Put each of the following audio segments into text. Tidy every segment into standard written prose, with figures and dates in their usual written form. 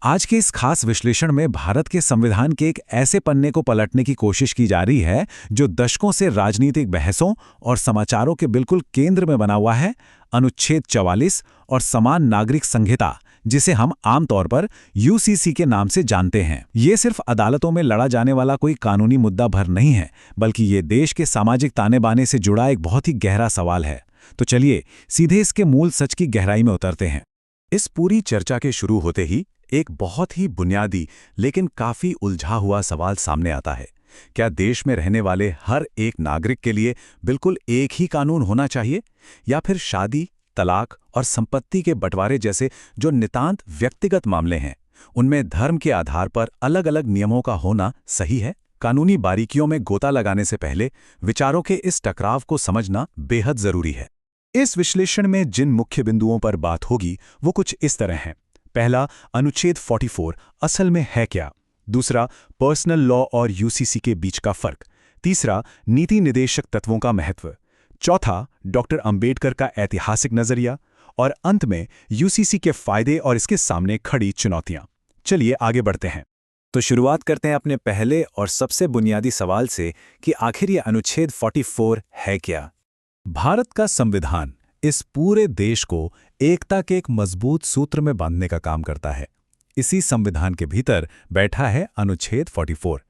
आज के इस खास विश्लेषण में भारत के संविधान के एक ऐसे पन्ने को पलटने की कोशिश की जा रही है जो दशकों से राजनीतिक बहसों और समाचारों के बिल्कुल केंद्र में बना हुआ है। अनुच्छेद 44 और समान नागरिक संहिता, जिसे हम आमतौर पर यूसीसी के नाम से जानते हैं। ये सिर्फ अदालतों में लड़ा जाने वाला कोई कानूनी मुद्दा भर नहीं है, बल्कि ये देश के सामाजिक ताने बाने से जुड़ा एक बहुत ही गहरा सवाल है। तो चलिए सीधे इसके मूल सच की गहराई में उतरते हैं। इस पूरी चर्चा के शुरू होते ही एक बहुत ही बुनियादी लेकिन काफी उलझा हुआ सवाल सामने आता है। क्या देश में रहने वाले हर एक नागरिक के लिए बिल्कुल एक ही कानून होना चाहिए, या फिर शादी, तलाक और संपत्ति के बंटवारे जैसे जो नितांत व्यक्तिगत मामले हैं, उनमें धर्म के आधार पर अलग अलग नियमों का होना सही है? कानूनी बारीकियों में गोता लगाने से पहले विचारों के इस टकराव को समझना बेहद जरूरी है। इस विश्लेषण में जिन मुख्य बिंदुओं पर बात होगी वो कुछ इस तरह हैं। पहला, अनुच्छेद 44 असल में है क्या? दूसरा, पर्सनल लॉ और यूसीसी के बीच का फर्क। तीसरा, नीति निदेशक तत्वों का महत्व। चौथा, डॉक्टर अंबेडकर का ऐतिहासिक नजरिया। और अंत में यूसीसी के फायदे और इसके सामने खड़ी चुनौतियां। चलिए आगे बढ़ते हैं। तो शुरुआत करते हैं अपने पहले और सबसे बुनियादी सवाल से कि आखिर ये अनुच्छेद 44 है क्या? भारत का संविधान इस पूरे देश को एकता के एक मजबूत सूत्र में बांधने का काम करता है। इसी संविधान के भीतर बैठा है अनुच्छेद 44।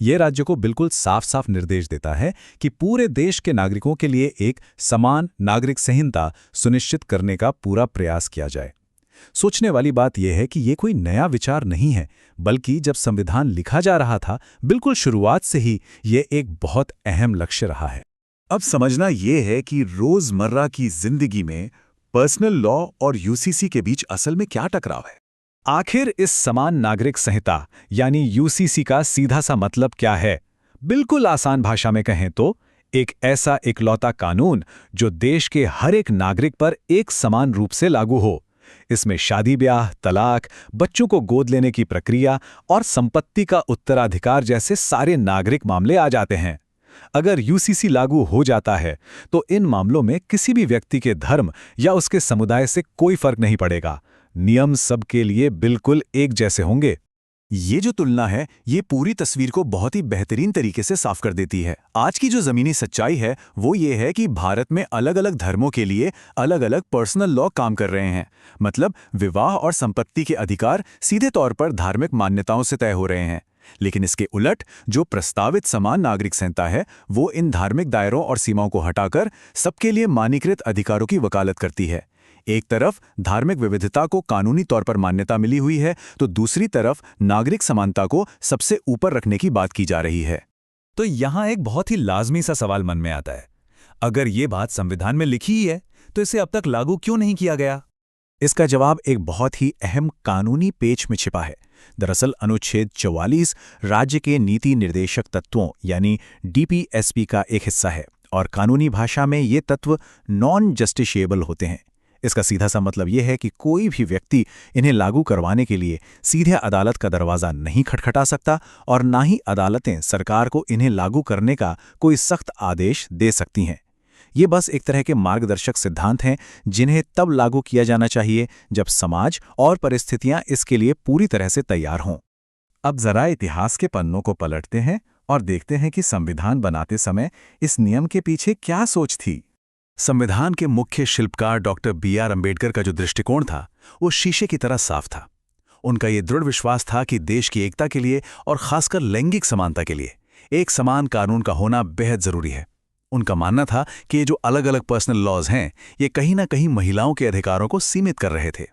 ये राज्य को बिल्कुल साफ साफ निर्देश देता है कि पूरे देश के नागरिकों के लिए एक समान नागरिक संहिता सुनिश्चित करने का पूरा प्रयास किया जाए। सोचने वाली बात यह है कि ये कोई नया विचार नहीं है, बल्कि जब संविधान लिखा जा रहा था, बिल्कुल शुरुआत से ही ये एक बहुत अहम लक्ष्य रहा है। अब समझना यह है कि रोजमर्रा की जिंदगी में पर्सनल लॉ और यूसीसी के बीच असल में क्या टकराव है। आखिर इस समान नागरिक संहिता यानी यूसीसी का सीधा सा मतलब क्या है? बिल्कुल आसान भाषा में कहें तो एक ऐसा इकलौता कानून जो देश के हर एक नागरिक पर एक समान रूप से लागू हो। इसमें शादी ब्याह, तलाक, बच्चों को गोद लेने की प्रक्रिया और संपत्ति का उत्तराधिकार जैसे सारे नागरिक मामले आ जाते हैं। अगर यूसीसी लागू हो जाता है तो इन मामलों में किसी भी व्यक्ति के धर्म या उसके समुदाय से कोई फर्क नहीं पड़ेगा। नियम सबके लिए बिल्कुल एक जैसे होंगे। ये जो तुलना है, ये पूरी तस्वीर को बहुत ही बेहतरीन तरीके से साफ कर देती है। आज की जो जमीनी सच्चाई है वो ये है कि भारत में अलग अलग धर्मों के लिए अलग अलग पर्सनल लॉ काम कर रहे हैं। मतलब विवाह और संपत्ति के अधिकार सीधे तौर पर धार्मिक मान्यताओं से तय हो रहे हैं। लेकिन इसके उलट जो प्रस्तावित समान नागरिक संहिता है वो इन धार्मिक दायरों और सीमाओं को हटाकर सबके लिए मानकीकृत अधिकारों की वकालत करती है। एक तरफ धार्मिक विविधता को कानूनी तौर पर मान्यता मिली हुई है, तो दूसरी तरफ नागरिक समानता को सबसे ऊपर रखने की बात की जा रही है। तो यहां एक बहुत ही लाजमी सा सवाल मन में आता है। अगर ये बात संविधान में लिखी ही है तो इसे अब तक लागू क्यों नहीं किया गया? इसका जवाब एक बहुत ही अहम कानूनी पेच में छिपा है। दरअसल अनुच्छेद 44 राज्य के नीति निर्देशक तत्वों यानी डीपीएसपी का एक हिस्सा है, और कानूनी भाषा में ये तत्व नॉन जस्टिशिएबल होते हैं। इसका सीधा सा मतलब यह है कि कोई भी व्यक्ति इन्हें लागू करवाने के लिए सीधे अदालत का दरवाजा नहीं खटखटा सकता, और ना ही अदालतें सरकार को इन्हें लागू करने का कोई सख्त आदेश दे सकती हैं। ये बस एक तरह के मार्गदर्शक सिद्धांत हैं जिन्हें तब लागू किया जाना चाहिए जब समाज और परिस्थितियां इसके लिए पूरी तरह से तैयार हों। अब जरा इतिहास के पन्नों को पलटते हैं और देखते हैं कि संविधान बनाते समय इस नियम के पीछे क्या सोच थी। संविधान के मुख्य शिल्पकार डॉक्टर BR अम्बेडकर का जो दृष्टिकोण था वो शीशे की तरह साफ था। उनका ये दृढ़ विश्वास था कि देश की एकता के लिए और खासकर लैंगिक समानता के लिए एक समान कानून का होना बेहद जरूरी है। उनका मानना था कि ये जो अलग अलग पर्सनल लॉज हैं ये कहीं ना कहीं महिलाओं के अधिकारों को सीमित कर रहे थे।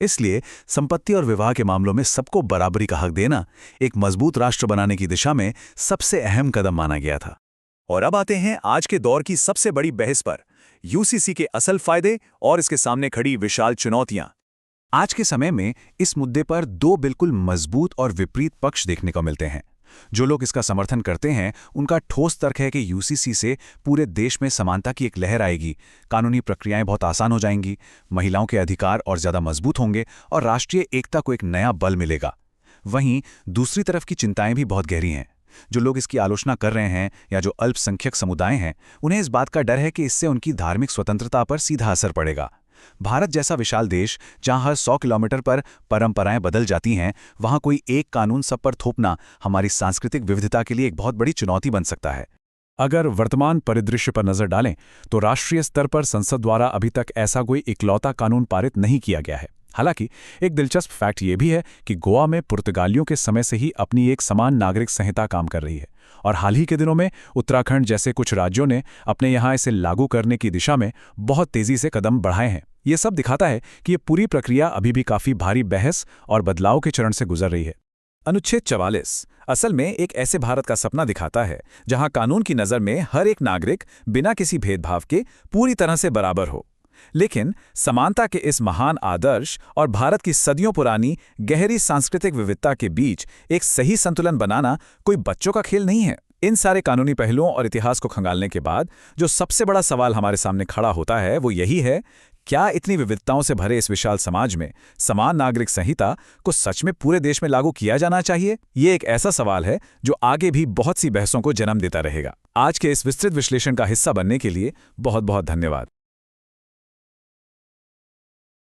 इसलिए संपत्ति और विवाह के मामलों में सबको बराबरी का हक देना एक मजबूत राष्ट्र बनाने की दिशा में सबसे अहम कदम माना गया था। और अब आते हैं आज के दौर की सबसे बड़ी बहस पर, यूसीसी के असल फायदे और इसके सामने खड़ी विशाल चुनौतियां। आज के समय में इस मुद्दे पर दो बिल्कुल मजबूत और विपरीत पक्ष देखने को मिलते हैं। जो लोग इसका समर्थन करते हैं उनका ठोस तर्क है कि यूसीसी से पूरे देश में समानता की एक लहर आएगी, कानूनी प्रक्रियाएं बहुत आसान हो जाएंगी, महिलाओं के अधिकार और ज्यादा मजबूत होंगे और राष्ट्रीय एकता को एक नया बल मिलेगा। वहीं दूसरी तरफ की चिंताएं भी बहुत गहरी हैं। जो लोग इसकी आलोचना कर रहे हैं या जो अल्पसंख्यक समुदाय हैं, उन्हें इस बात का डर है कि इससे उनकी धार्मिक स्वतंत्रता पर सीधा असर पड़ेगा। भारत जैसा विशाल देश, जहां हर 100 किलोमीटर पर परंपराएं बदल जाती हैं, वहां कोई एक कानून सब पर थोपना हमारी सांस्कृतिक विविधता के लिए एक बहुत बड़ी चुनौती बन सकता है। अगर वर्तमान परिदृश्य पर नजर डालें तो राष्ट्रीय स्तर पर संसद द्वारा अभी तक ऐसा कोई इकलौता कानून पारित नहीं किया गया है। हालांकि एक दिलचस्प फैक्ट ये भी है कि गोवा में पुर्तगालियों के समय से ही अपनी एक समान नागरिक संहिता काम कर रही है, और हाल ही के दिनों में उत्तराखंड जैसे कुछ राज्यों ने अपने यहाँ इसे लागू करने की दिशा में बहुत तेजी से कदम बढ़ाए हैं। ये सब दिखाता है कि ये पूरी प्रक्रिया अभी भी काफी भारी बहस और बदलाव के चरण से गुजर रही है। अनुच्छेद 44 असल में एक ऐसे भारत का सपना दिखाता है जहां कानून की नज़र में हर एक नागरिक बिना किसी भेदभाव के पूरी तरह से बराबर हो। लेकिन समानता के इस महान आदर्श और भारत की सदियों पुरानी गहरी सांस्कृतिक विविधता के बीच एक सही संतुलन बनाना कोई बच्चों का खेल नहीं है। इन सारे कानूनी पहलुओं और इतिहास को खंगालने के बाद जो सबसे बड़ा सवाल हमारे सामने खड़ा होता है वो यही है, क्या इतनी विविधताओं से भरे इस विशाल समाज में समान नागरिक संहिता को सच में पूरे देश में लागू किया जाना चाहिए? ये एक ऐसा सवाल है जो आगे भी बहुत सी बहसों को जन्म देता रहेगा। आज के इस विस्तृत विश्लेषण का हिस्सा बनने के लिए बहुत बहुत धन्यवाद।